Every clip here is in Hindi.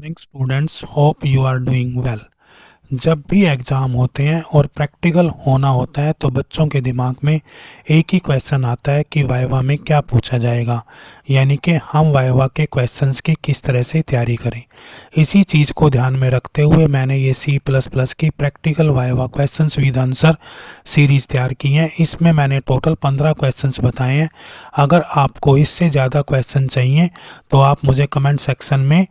Morning students, hope you are doing well. जब भी एग्ज़ाम होते हैं और प्रैक्टिकल होना होता है तो बच्चों के दिमाग में एक ही क्वेश्चन आता है कि वाइवा में क्या पूछा जाएगा, यानी कि हम वाइवा के क्वेश्चंस की किस तरह से तैयारी करें। इसी चीज़ को ध्यान में रखते हुए मैंने ये C++ की practical viva questions with answer series तैयार की है। इसमें मैंने टोटल 15 क्वेश्चंस बताए हैं। अगर आपको इससे ज़्यादा क्वेश्चन चाहिए तो आप मुझे कमेंट सेक्शन में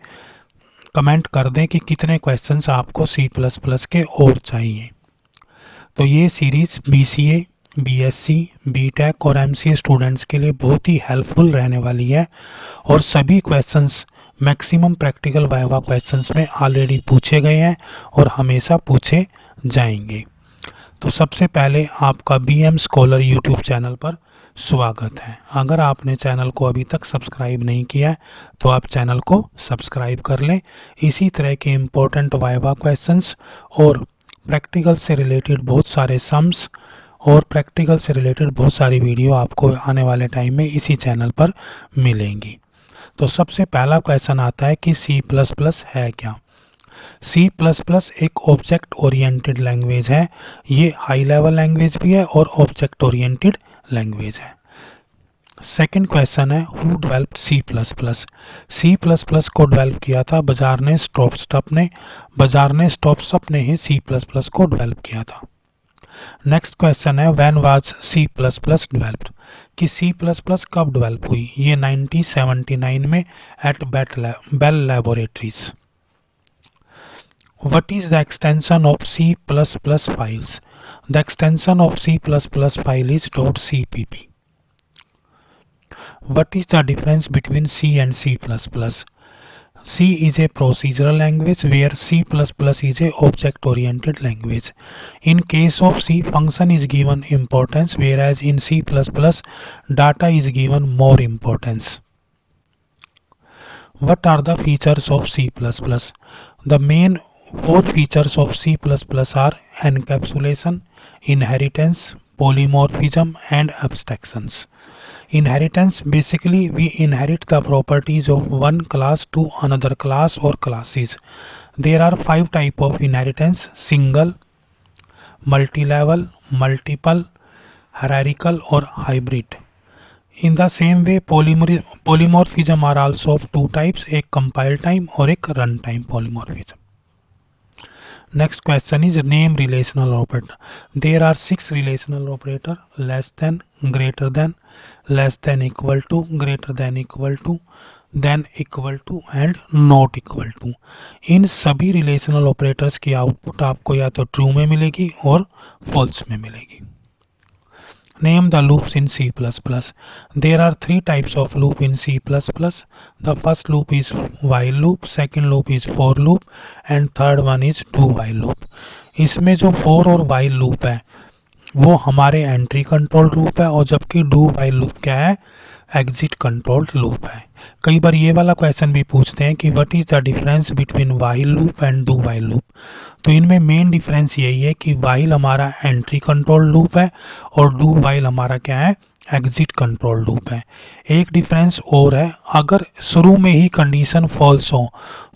कमेंट कर दें कि कितने क्वेश्चंस आपको C++ के और चाहिए। तो ये सीरीज़ BCA, BSc, BTech और MCA स्टूडेंट्स के लिए बहुत ही हेल्पफुल रहने वाली है और सभी questions maximum practical viva questions में ऑलरेडी पूछे गए हैं और हमेशा पूछे जाएंगे। तो सबसे पहले आपका BM स्कॉलर यूट्यूब चैनल पर स्वागत है। अगर आपने चैनल को अभी तक सब्सक्राइब नहीं किया है तो आप चैनल को सब्सक्राइब कर लें। इसी तरह के इम्पोर्टेंट वाइवा क्वेश्चंस और प्रैक्टिकल से रिलेटेड बहुत सारे सम्स और प्रैक्टिकल से रिलेटेड बहुत सारी वीडियो आपको आने वाले टाइम में इसी चैनल पर मिलेंगी। तो सबसे पहला क्वेश्चन आता है कि C++ है क्या। C++ एक ऑब्जेक्ट ओरिएंटेड लैंग्वेज है। ये हाई लेवल लैंग्वेज भी है और ऑब्जेक्ट ओरिएंटेड लैंग्वेज है। सेकंड क्वेश्चन है हु डेवलप्ड C++। को डेवलप किया था बजारने स्टॉपस्टप ने। बजारने स्टॉपस्टप ने ही C++ को डेवलप किया था। नेक्स्ट क्वेश्चन है व्हेन वाज C++ डेवलप्ड, कि C++ कब डेवलप हुई। ये 1979 में at Bell laboratories. What is the extension of C++ files? The extension of C++ file is .cpp. What is the difference between C and C++? C is a procedural language where C++ is a object-oriented language. In case of C, function is given importance, whereas in C++ data is given more importance. What are the features of C++? The main four features of C++ are encapsulation, inheritance, polymorphism and abstractions. Inheritance, basically we inherit the properties of one class to another class or classes. There are 5 types of inheritance: single, multi-level, multiple, hierarchical or hybrid. In the same way, polymorphism are also of 2 types, एक compile time और एक run time polymorphism. Next question is name relational operator. There are 6 relational operator: less than, greater than, less than equal to, greater than equal to, then equal to and not equal to. इन सभी relational operators की आउटपुट आपको या तो ट्रू में मिलेगी और फॉल्स में मिलेगी। Name the loops in C++. There are 3 types of loop in C++. The first loop is while loop, second loop is for loop and third one is do while loop. इसमें जो for और while loop है वो हमारे एंट्री कंट्रोल लूप है और जबकि डू वाइल लूप क्या है, एग्जिट कंट्रोल लूप है। कई बार ये वाला क्वेश्चन भी पूछते हैं कि what is the difference between while loop and do while loop. तो इनमें मेन डिफरेंस यही है कि वाइल हमारा एंट्री कंट्रोल लूप है और डू वाइल हमारा क्या है, एग्जिट कंट्रोल लूप है। एक डिफरेंस और है, अगर शुरू में ही कंडीशन फॉल्स हो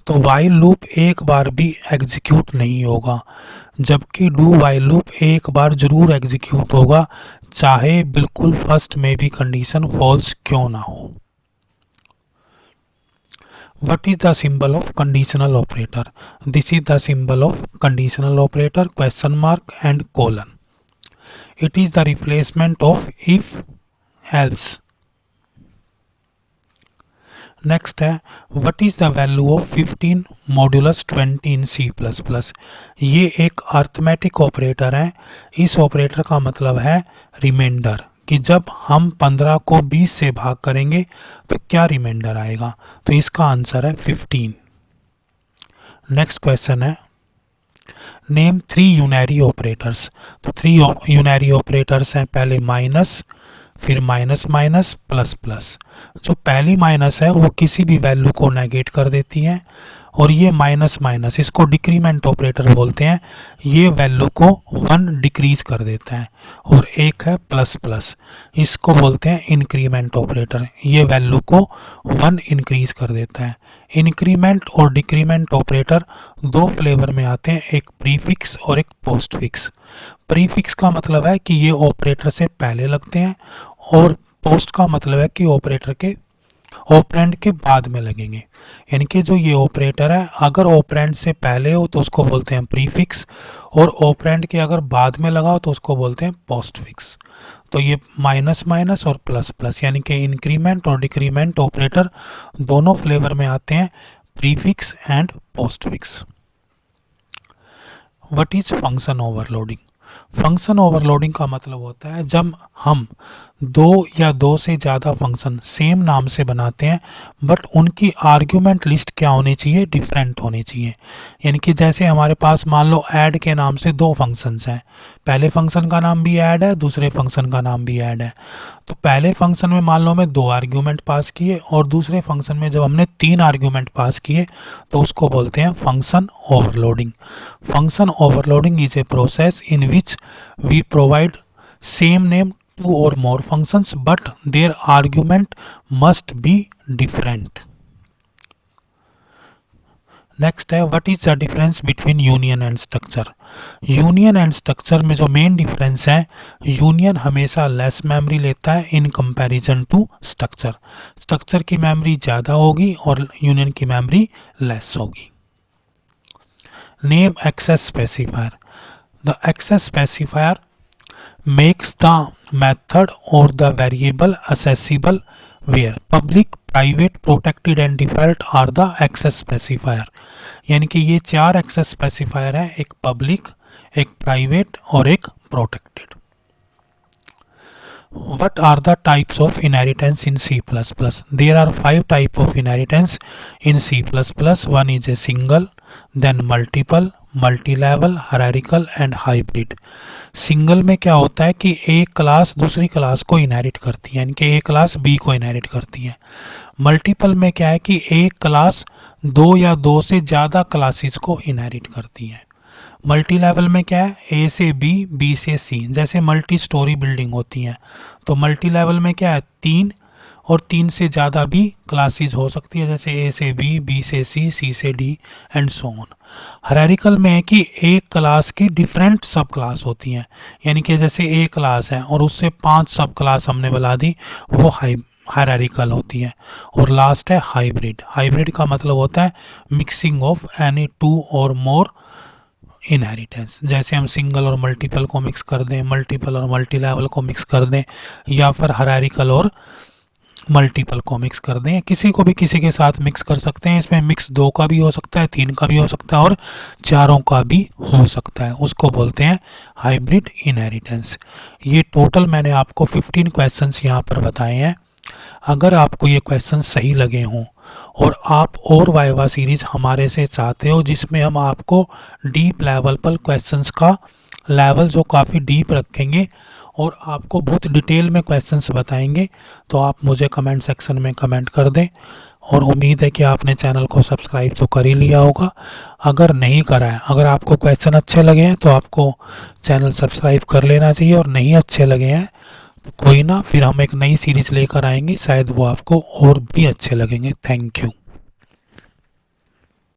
तो वाइल लूप एक बार भी एग्जीक्यूट नहीं होगा, जबकि डू वाइल लूप एक बार जरूर एग्जीक्यूट होगा, चाहे बिल्कुल फर्स्ट में भी कंडीशन फॉल्स क्यों ना हो। What is the symbol of conditional operator? This is the symbol of conditional operator, question mark and colon. It is the replacement of if else. Next है what is the value of 15 modulus 20 in C++। ये एक अर्थमेटिक ऑपरेटर है। इस ऑपरेटर का मतलब है रिमाइंडर, कि जब हम 15 को 20 से भाग करेंगे तो क्या रिमाइंडर आएगा, तो इसका आंसर है 15। नेक्स्ट क्वेश्चन है नेम 3 यूनरी ऑपरेटर्स। तो 3 यूनरी ऑपरेटर्स हैं, पहले माइनस, फिर माइनस माइनस प्लस प्लस। जो पहली माइनस है वो किसी भी वैल्यू को नेगेट कर देती है और ये माइनस माइनस, इसको डिक्रीमेंट ऑपरेटर बोलते हैं, ये वैल्यू को 1 डिक्रीज कर देता है। और एक है प्लस प्लस, इसको बोलते हैं इंक्रीमेंट ऑपरेटर, ये वैल्यू को 1 इंक्रीज कर देता है। इंक्रीमेंट और डिक्रीमेंट ऑपरेटर दो फ्लेवर में आते हैं, एक प्रीफिक्स और एक पोस्टफिक्स। प्रीफिक्स का मतलब है कि ये ऑपरेटर से पहले लगते हैं, और पोस्ट का मतलब है कि ऑपरेटर के ऑपरेंड के बाद में लगेंगे। यानी कि जो ये ऑपरेटर है, अगर ऑपरेंड से पहले हो तो उसको बोलते हैं प्रीफिक्स, और ऑपरेंड के अगर बाद में लगा हो तो उसको बोलते हैं पोस्टफिक्स। तो ये माइनस माइनस और प्लस प्लस, यानी कि इंक्रीमेंट और डिक्रीमेंट ऑपरेटर दोनों फ्लेवर में आते हैं, prefix and postfix. What is function overloading? Function overloading का मतलब होता है जब हम दो या दो से ज़्यादा फंक्शन सेम नाम से बनाते हैं, बट उनकी आर्ग्यूमेंट लिस्ट क्या होनी चाहिए, डिफरेंट होनी चाहिए। यानी कि जैसे हमारे पास मान लो ऐड के नाम से दो फंक्शंस हैं, पहले फंक्शन का नाम भी ऐड है, दूसरे फंक्शन का नाम भी ऐड है। तो पहले फंक्शन में मान लो हमें 2 आर्ग्यूमेंट पास किए, और दूसरे फंक्शन में जब हमने 3 आर्ग्यूमेंट पास किए तो उसको बोलते हैं function overloading. Function overloading is a process in which we provide same name two or more functions but their argument must be different. Next है what is the difference between union and structure? Union and structure में जो मेन डिफरेंस है, यूनियन हमेशा लेस मेमोरी लेता है in comparison to structure. Structure की मेमोरी ज़्यादा होगी और यूनियन की मेमोरी लेस होगी। Name access specifier. The access specifier makes the method or the variable accessible where public, private, protected and default are the access specifier। यानी कि ये 4 एक्सेस स्पेसिफायर हैं, एक पब्लिक, एक प्राइवेट और एक protected. What are the types of inheritance in C++? There are 5 types of inheritance in C++. One is a single, then multiple, multilevel, hierarchical and hybrid. Single में क्या होता है कि एक क्लास दूसरी क्लास को इनहेरिट करती है, यानी कि एक क्लास बी को इनहेरिट करती है। मल्टीपल में क्या है कि एक क्लास 2 या 2 से ज़्यादा क्लासेस को इनहेरिट करती है। मल्टी लेवल में क्या है, ए से बी, बी से सी, जैसे मल्टी स्टोरी बिल्डिंग होती हैं। तो मल्टी लेवल में क्या है, 3 और 3 से ज़्यादा भी क्लासेस हो सकती है, जैसे ए से बी, बी से सी से D and so on. Hierarchical में है कि एक क्लास की डिफरेंट सब क्लास होती हैं, यानी कि जैसे एक क्लास है और उससे 5 सब क्लास हमने बना दी, वो हायरार्किकल होती है। और लास्ट है हाइब्रिड। हाइब्रिड का मतलब होता है मिक्सिंग ऑफ एनी 2 और मोर इनहेरिटेंस, जैसे हम सिंगल और मल्टीपल को मिक्स कर दें, मल्टीपल और मल्टी लेवल को मिक्स कर दें, या फिर हायरार्किकल और मल्टीपल को मिक्स कर दें। किसी को भी किसी के साथ मिक्स कर सकते हैं। इसमें मिक्स 2 का भी हो सकता है, 3 का भी हो सकता है और 4 का भी हो सकता है, उसको बोलते हैं हाइब्रिड इनहेरिटेंस। ये टोटल मैंने आपको 15 क्वेश्चंस यहाँ पर बताए हैं। अगर आपको ये क्वेश्चन सही लगे हों और आप और वाइवा सीरीज हमारे से चाहते हो जिसमें हम आपको डीप लेवल पर क्वेश्चंस का लेवल जो काफ़ी डीप रखेंगे और आपको बहुत डिटेल में क्वेश्चंस बताएंगे, तो आप मुझे कमेंट सेक्शन में कमेंट कर दें। और उम्मीद है कि आपने चैनल को सब्सक्राइब तो कर ही लिया होगा। अगर नहीं करा है, अगर आपको क्वेश्चन अच्छे लगे हैं तो आपको चैनल सब्सक्राइब कर लेना चाहिए, और नहीं अच्छे लगे हैं तो कोई ना, फिर हम एक नई सीरीज़ लेकर आएंगे, शायद वो आपको और भी अच्छे लगेंगे। Thank you.